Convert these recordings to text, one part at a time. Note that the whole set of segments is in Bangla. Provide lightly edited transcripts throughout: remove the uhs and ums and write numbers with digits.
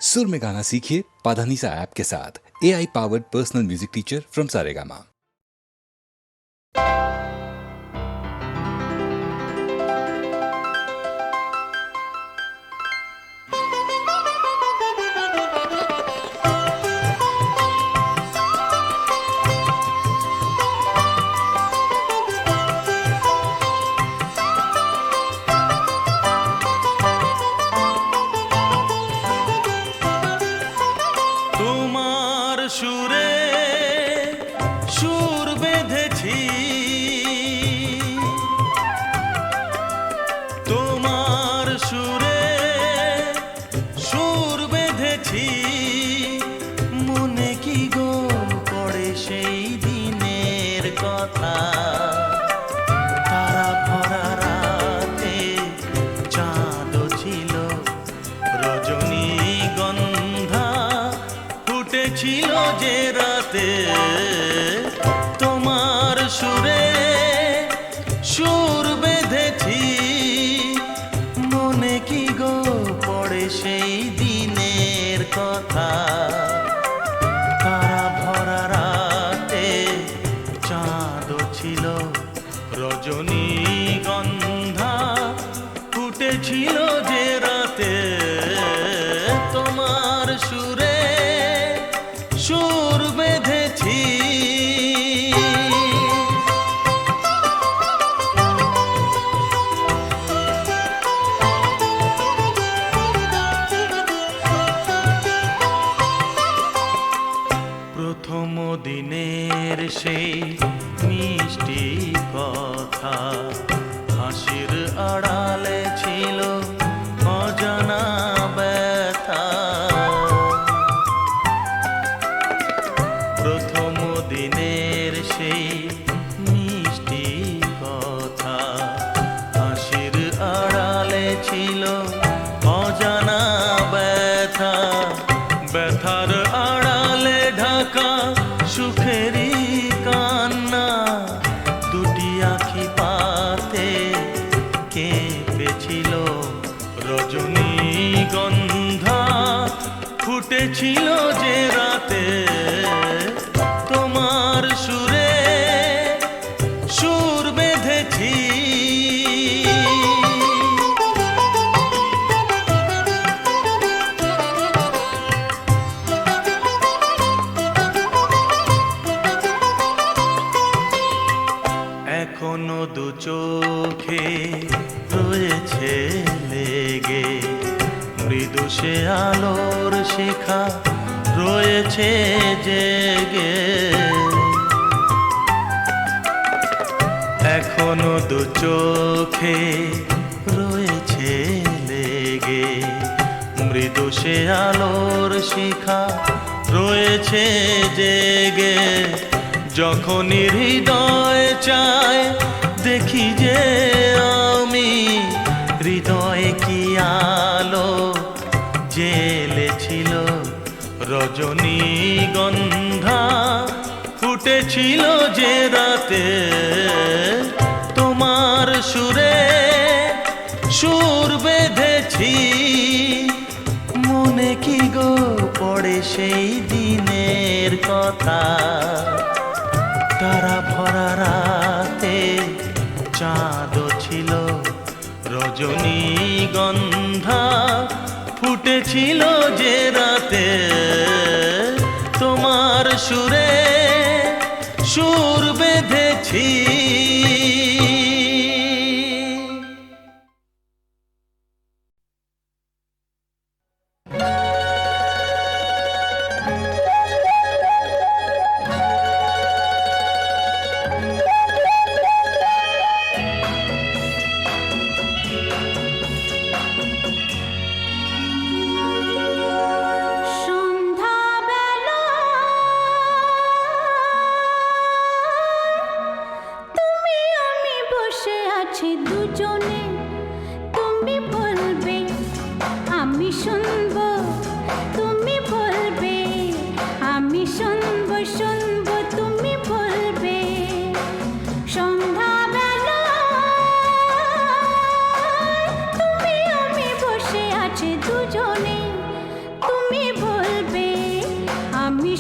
सुर में गाना सीखिए पाधानीसा ऐप के साथ। AI powered personal music teacher from Saregama. যখনই হৃদয় চায় দেখি যে আমি হৃদয়ে কি আলো জ্বেলেছিল রজনীগন্ধা ফুটেছিল যে রাতে তোমার সুরে সুর বেঁধেছি মনে কি গো পড়ে সেই দিনের কথা তারা ভরা রাতে চাঁদ ছিল রজনীগন্ধা ফুটেছিল যে রাতে তোমার সুরে সুর বেঁধেছি।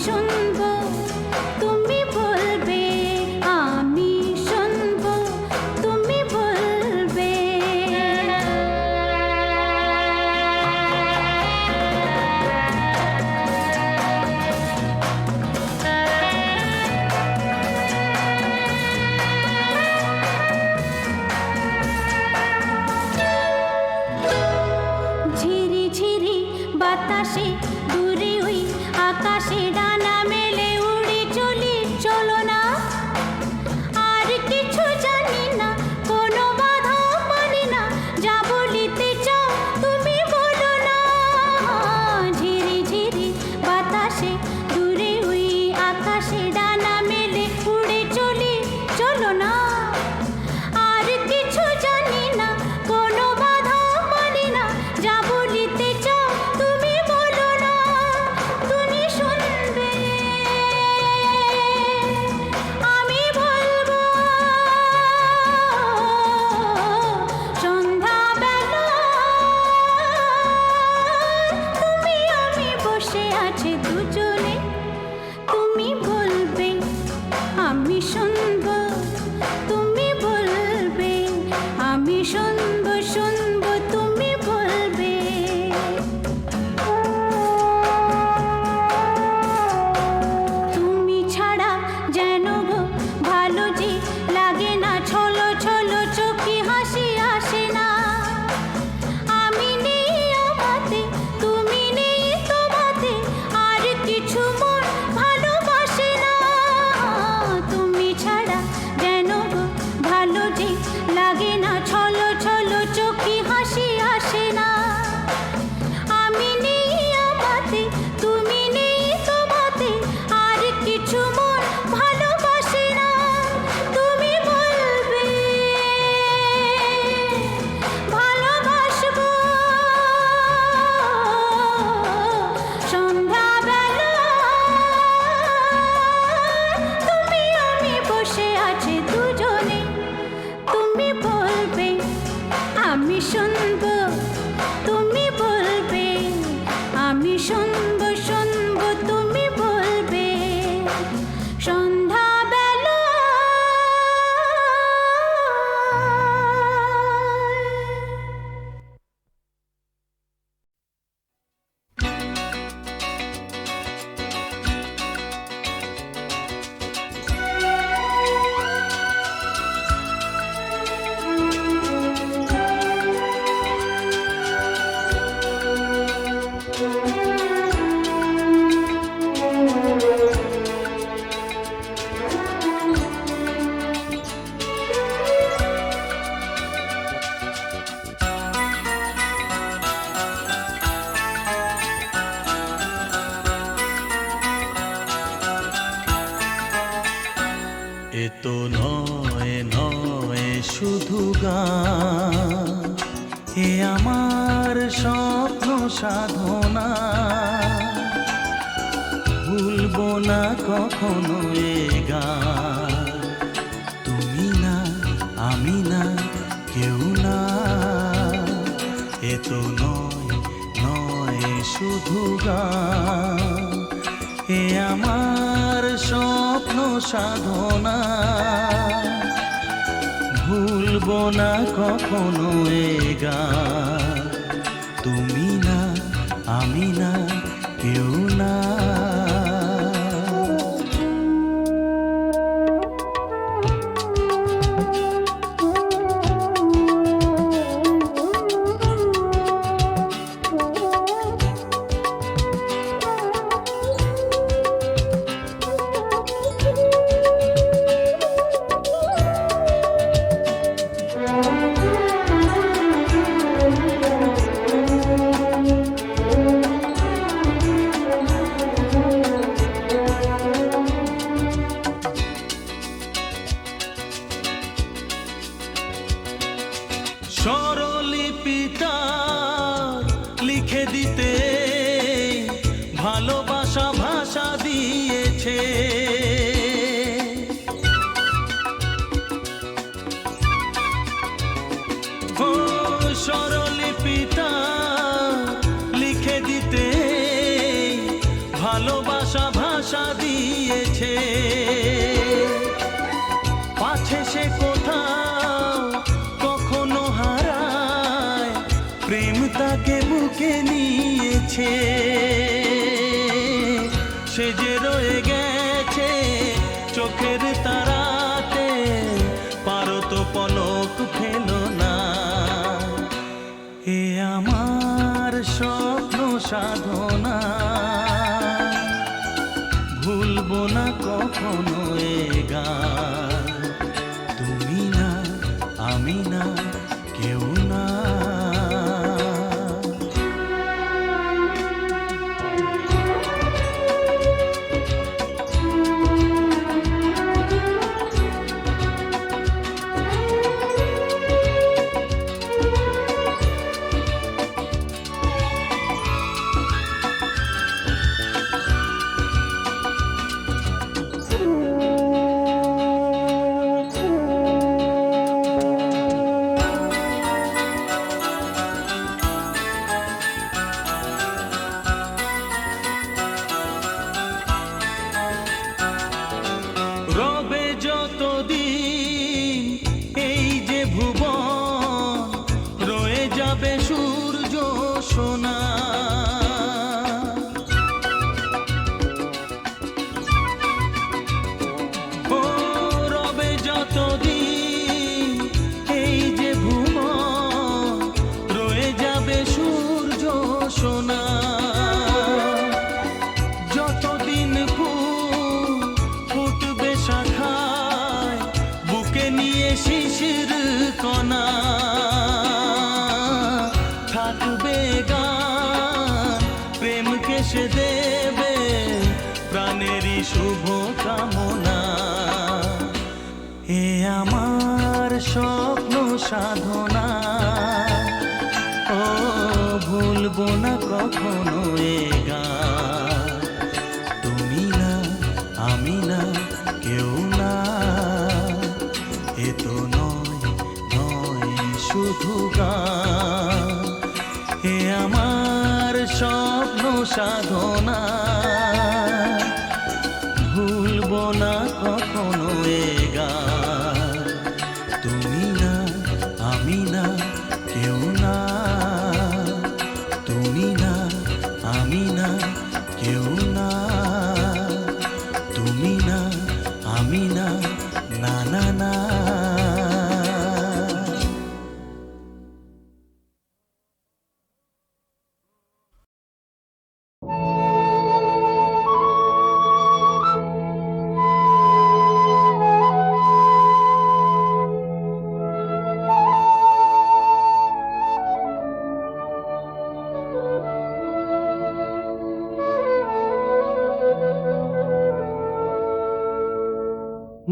শুনবো তুমি বলবে, আমি শুনবো তুমি বলবে। ঝিরি ঝিরি বাতাসে দূরে ওই আকাশে ডানা মেলে উড়ে চলি, চলো না আর কিছু জানি না, কোনো বাধা মানি না, যা বলিতে চাও তুমি বলো না। ঝিরি ঝিরি বাতাসে দূরে ওই আকাশে ডানা মেলে উড়ে চলি, চলো না আর কিছু জানি না, কোনো বাধা মানি না, যা বলিতে চাও তুমি বলো না। তুমি শুনবে, আমি বলবো, সন্ধ্যাবেলা তুমি আমি বসে আছি দুজনে, তুমি বলবে, আমি শুনবো তুমি বলবে, আমি শুনবো শুনবো তুমি বলবে। তুমি ছাড়া যেন গো ভালো যে লাগে না, ছলো ছলো চোখে হাসি আসে না। আমি নেই আমাতে, তুমি নেই তোমাতে, আর কিছু মন ভালোবাসে না। তুমি ছাড়া যেন গো ভালো যে লাগে না, ছলো ছলো চোখে হাসি আসে না। আমি নেই আমাতে, তুমি নেই তোমাতে, আর কিছু মন ভালোবাসে না। তুমি বলবে, ভালোবাসবো, সন্ধ্যাবেলা তুমি আমি বসে আছি দুজনে, তুমি বলবে, আমি শুনবো তুমি বলবে, আমি শুনবো শুনবো তুমি বলবে। সন্ধ্যাবেলা এ তো নয় নয় শুধু গান, এ আমার স্বপ্ন সাধনা, ভুলবো না কখনো এ গান। তুমি না আমি না কেউ না, এ তো নয় নয় শুধু গান, এ আমার স্বপ্ন সাধনা, ভুলবো না কখনো এ গান। তুমি না আমি না কেউ না। স্বরলিপিটা লিখে দিতে ভালোবাসা ভাষা দিয়েছে, ও স্বরলিপিটা লিখে দিতে ভালোবাসা ভাষা আশা দিয়েছে, পাছে সে কোথাও কখনো হারায়, প্রেম তাকে বুকে নিয়েছে। সে যে রয়ে গেছে চোখের তারাতে, পারো তো পলক ফেলো না। এ আমার স্বপ্ন সাধনা, ভুলবো না কখনো এ গান। তুমি না, আমি না, কেউ না। রবে যতদিন এই যে ভুবন, রয়ে যাবে সূর্য সোনা। ও রবে যতদিন এই যে ভুবন, রয়ে যাবে সূর্য সোনা। যতদিন ফুল ফুটবে শাখায়, বুকে নিয়ে শিশির কণা, থাকবে গান প্রেমকে সে দেবে প্রাণেরই শুভ কামনা। এ আমার স্বপ্ন সাধনা, ও ভুলবো না কখনো এ গান। তুমি না, আমি না, কেউ না। এ তো নয়, নয় শুধু গান। এ আমার স্বপ্ন সাধনা, ভুলবো না কখনো এ গান। তুমি না, আমি না, কেউ না। তুমি না, আমি না, কেউ না। তুমি না, আমি না, না না না।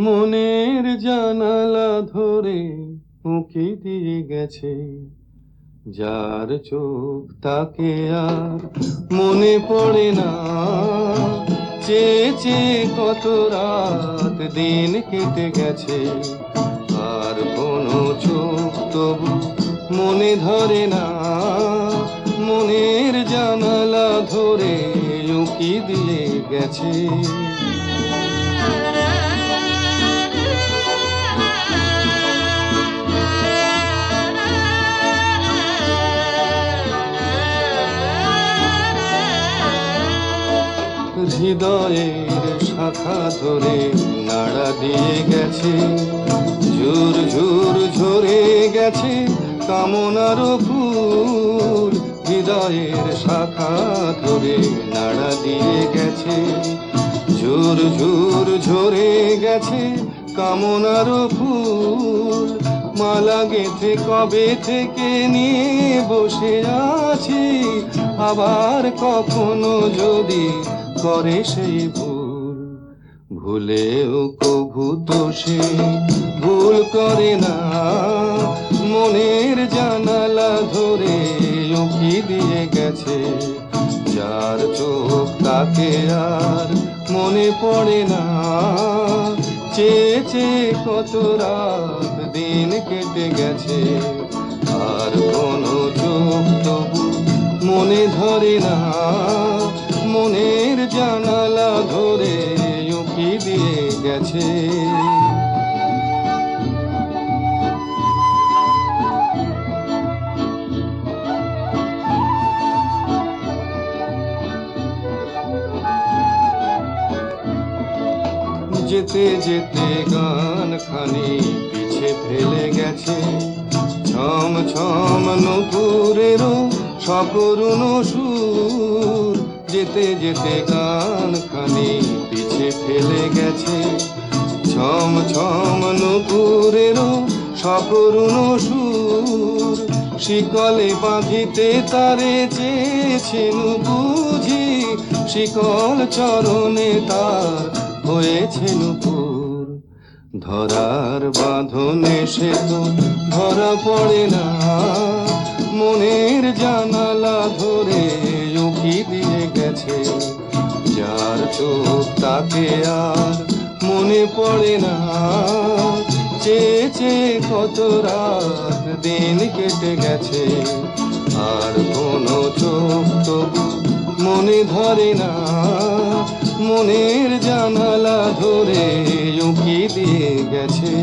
মনের জানালা ধরে উঁকি দিয়ে গেছে, যার চোখ তাকে আর মনে পড়ে না। চেয়ে চেয়ে কত রাত দিন কেটে গেছে, আর কোনো চোখ তবু মনে ধরে না। মনের জানালা ধরে উঁকি দিয়ে গেছে। হৃদয়ের শাখা ধরে নাড়া দিয়ে গেছে, ঝুর ঝুর ঝরে গেছে কামনার ফুল। হৃদয়ের শাখা ধরে নাড়া দিয়ে গেছে, ঝুর ঝুর ঝরে গেছে কামনার ফুল। মালা গেঁথে কবে থেকে নিয়ে বসে আছি, আবার কখনো যদি করে সেই ভুল। ভুলেও কভু তো সে ভুল করে না। মনের জানালা ধরে উঁকি দিয়ে গেছে, যার চোখ তাকে আর মনে পড়ে না। চেয়ে চেয়ে কত রাত দিন কেটে গেছে, আর কোনো চোখ তবু মনে ধরে না। মনের জানালা ধরে গেছে। যেতে যেতে গান খানি পিছে ফেলে গেছে, ছম ছম নূপুরেরও সকরুণ সুর। যেতে যেতে গান খানি পিছে ফেলে গেছে, ছম ছম নূপুরেরও সকরুণ সুর। শিকলে বাঁধিতে তারে চেয়েছেন বুঝি, শিকল চরণে তার হয়েছে নূপুর। ধরার বাঁধনে সে তো ধরা পড়ে না, মনের জানালা ধরে উকি দিয়ে গেছে। যার চোখ তাকে আর মনে পড়ে না, চেয়ে চেয়ে কত রাত দিন কেটে গেছে। আর কোনো চোখ তবু মনে ধরে না, মনের জানালা ধরে উকি দিয়ে গেছে।